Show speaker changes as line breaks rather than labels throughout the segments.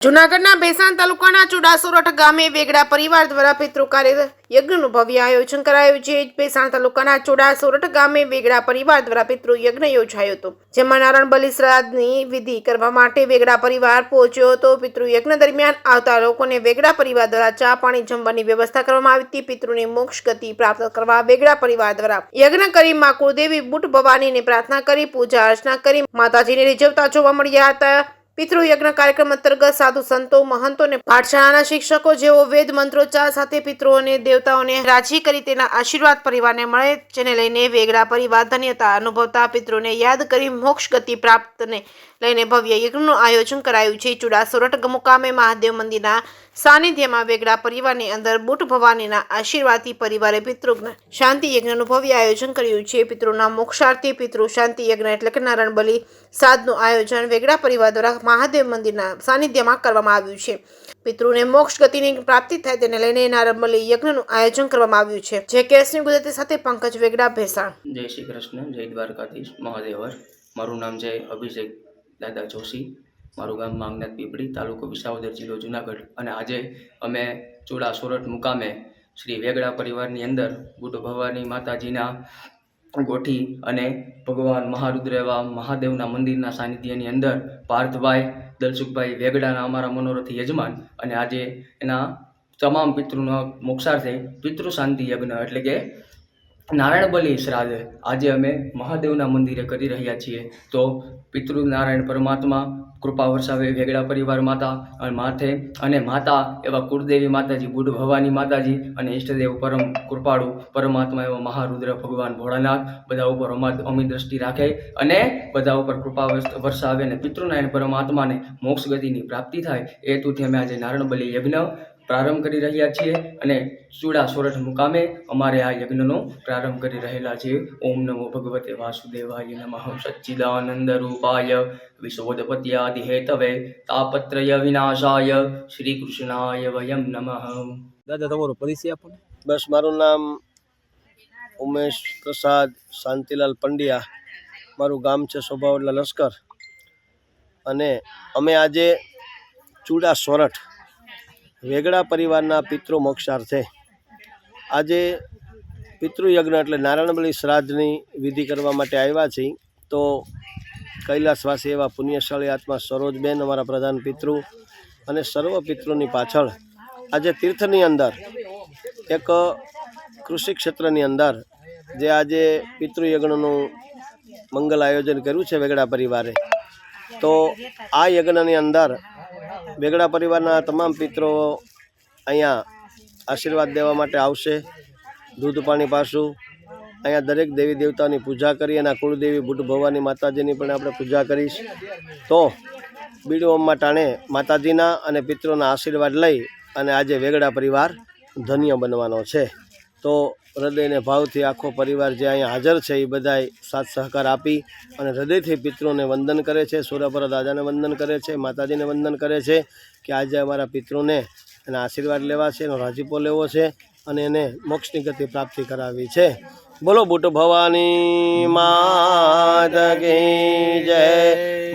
જૂનાગઢના ભેસાણ તાલુકાના ચુડાસુરઠ ગામે વેગડા પરિવાર દ્વારા પિતૃકાર્ય યજ્ઞનું ભવ્ય આયોજન કરાયું છે। ભેસાણ તાલુકાના ચુડાસુરઠ ગામે વેગડા પરિવાર દ્વારા પિતૃ યજ્ઞ યોજાયો હતો, જેમાં નારાયણ બલિ શ્રાદ્ધની વિધિ કરવા માટે વેગડા પરિવાર પહોંચ્યો હતો। પિતૃ યજ્ઞ દરમિયાન આવતા લોકોને વેગડા પરિવાર દ્વારા ચા પાણી જમવાની વ્યવસ્થા કરવામાં આવી હતી। પિતૃની મોક્ષ ગતિ પ્રાપ્ત કરવા વેગડા પરિવાર દ્વારા યજ્ઞ કરી મા કુળદેવી બુટ ભવાનીને પ્રાર્થના કરી પૂજા અર્ચના કરી માતાજીને રીઝવતા જોવા મળ્યા હતા। પિતૃ યજ્ઞ કાર્યક્રમ અંતર્ગત સાધુ સંતો મહંતો અને પાઠશાળાના શિક્ષકો જેઓ વેદ મંત્રોચ્ચાર સાથે પિતૃઓને દેવતાઓને રાજી કરી તેના આશીર્વાદ પરિવારને મળે, જેને લઈને વેગડા પરિવાર ધન્યતા અનુભવતા પિતૃને યાદ કરી મોક્ષ ગતિ પ્રાપ્તને લઈને ભવ્ય યજ્ઞનું આયોજન કરાયું છે। ચુડાસુરઠ મુકામે મહાદેવ મંદિરના સાનિધ્યમાં વેગડા પરિવારની અંદર બુટ ભવાનીના આશીર્વાદથી પરિવારે પિતૃ શાંતિ યજ્ઞનું ભવ્ય આયોજન કર્યું છે। પિતૃના મોક્ષાર્થી પિતૃ શાંતિ યજ્ઞ એટલે કે નારાયણ બલિ શ્રાદ્ધનું આયોજન વેગડા પરિવાર દ્વારા મહાદેવ મંદિરના સાનિધ્યમાં કરવામાં આવ્યું છે। પિતૃને મોક્ષ ગતિની પ્રાપ્તિ થાય તેને લઈને નારાયણ બલિ યજ્ઞનું આયોજન કરવામાં આવ્યું છે। જે કેસની ગુજરાતી સાથે પંકજ વેગડા, ભેસાણ।
જય શ્રી કૃષ્ણ, જય દ્વારકાધીશ મહાદેવર। મારું નામ છે અભિષેક દાદા જોશી, મારું ગામ માંગનાથ પીપળી, તાલુકો વિસાવદર, જિલ્લો જુનાગઢ। અને આજે અમે ચુડાસુરઠ મુકામે શ્રી વેગડા પરિવારની અંદર બુટ ભવાની માતાજીના ગોઠી અને ભગવાન મહારુદ્ર એવા મહાદેવના મંદિરના સાનિધ્યની અંદર પાર્થભાઈ દલસુખભાઈ વેગડાના અમારા મનોરથી યજમાન અને આજે એના તમામ પિતૃનો મોક્ષાર્થે પિતૃ શાંતિ યજ્ઞ એટલે કે નારાયણ બલિ શ્રાદ્ધ આજે અમે મહાદેવના મંદિરે કરી રહ્યા છીએ। તો પિતૃ નારાયણ પરમાત્મા કૃપા વરસાવે વેગડા પરિવાર માતા અને માથે અને માતા એવા કુળદેવી માતાજી બુટ ભવાની માતાજી અને ઈષ્ટદેવ પરમ કૃપાળુ પરમાત્મા એવા મહારુદ્ર ભગવાન ભોળાનાથ બધા ઉપર અમી દ્રષ્ટિ રાખે અને બધા ઉપર કૃપા વરસાવે અને પિતૃનારાયણ પરમાત્માને મોક્ષ ગતિની પ્રાપ્તિ થાય એ હેતુથી અમે આજે નારાયણ બલિ યજ્ઞ પ્રારંભ કરી રહ્યા છીએ અને ચુડાસુરઠ મુકામે અમારે આ યજ્ઞનો પ્રારંભ કરી રહેલા છીએ। ઓમ નમો ભગવતે વાસુદેવાય નમઃ સચ્ચિદાનંદ રૂપાય વિશ્વોદપત્યાદિ હેતવે તાપત્રય વિનાશાય શ્રી કૃષ્ણાય વયમ નમઃ।
દાદા તમારો પરિચય આપો।
બસ, મારું નામ ઉમેશ પ્રસાદ શાંતિલાલ પંડ્યા, મારું ગામ છે સોભાવડલા લશ્કર અને અમે આજે ચુડાસુરઠ વેગડા પરિવારના પિતૃ મોક્ષાર્થે આજે પિતૃયજ્ઞ એટલે નારાયણ બલિ શ્રાદ્ધની વિધિ કરવા માટે આવ્યા છીએ। તો કૈલાસવાસી એવા પુણ્યશાળી આત્મા સરોજબેન અમારા પ્રધાન પિતૃ અને સર્વ પિતૃની પાછળ આજે તીર્થની અંદર એક કૃષિ ક્ષેત્રની અંદર જે આજે પિતૃયજ્ઞનું મંગલ આયોજન કર્યું છે વેગડા પરિવારે, તો આ યજ્ઞની અંદર વેગડા પરિવારના તમામ પિતૃઓ અહીંયા આશીર્વાદ દેવા માટે આવશે। દૂધ પાણી પાશું અહીંયા દરેક દેવી દેવતાની પૂજા કરી એના કુળદેવી બુટ ભવાની માતાજીની પણ આપણે પૂજા કરીશ। તો બીડું ટાણે માતાજીના અને પિતૃના આશીર્વાદ લઈ અને આજે વેગડા પરિવાર ધન્ય બનવાનો છે। તો હૃદયને ભાવથી આખો પરિવાર જે અહીંયા હાજર છે એ બધાય સાથ સહકાર આપી અને હૃદયથી પિતૃને વંદન કરે છે, સૂર્યપર દાદાને વંદન કરે છે, માતાજીને વંદન કરે છે કે આજે અમારા પિતૃને એના આશીર્વાદ લેવા છે, એનો રાજીપો લેવો છે અને એને મોક્ષની ગતિ પ્રાપ્તિ કરાવી છે। બોલો બુટ ભવાની માત કી જય।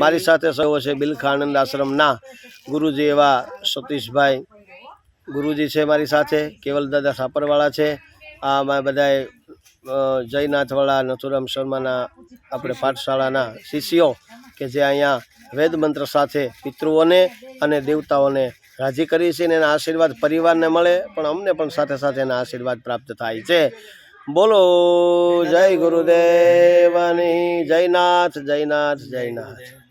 મારી સાથે સૌ છે બિલખાનંદ આશ્રમના ગુરુજી એવા સતીશભાઈ ગુરુજી છે મારી સાથે, કેવલ દાદા સાપરવાળા છે, આ બધાએ જયનાથવાળા નથુરામ શર્માના આપણે પાઠશાળાના શિષ્યો કે જે અહીંયા વેદ મંત્ર સાથે પિતૃઓને અને દેવતાઓને રાજી કરી છે અને એના આશીર્વાદ પરિવારને મળે પણ અમને પણ સાથે સાથે એના આશીર્વાદ પ્રાપ્ત થાય છે। બોલો જય ગુરુદેવની, જયનાથ જયનાથ જયનાથ।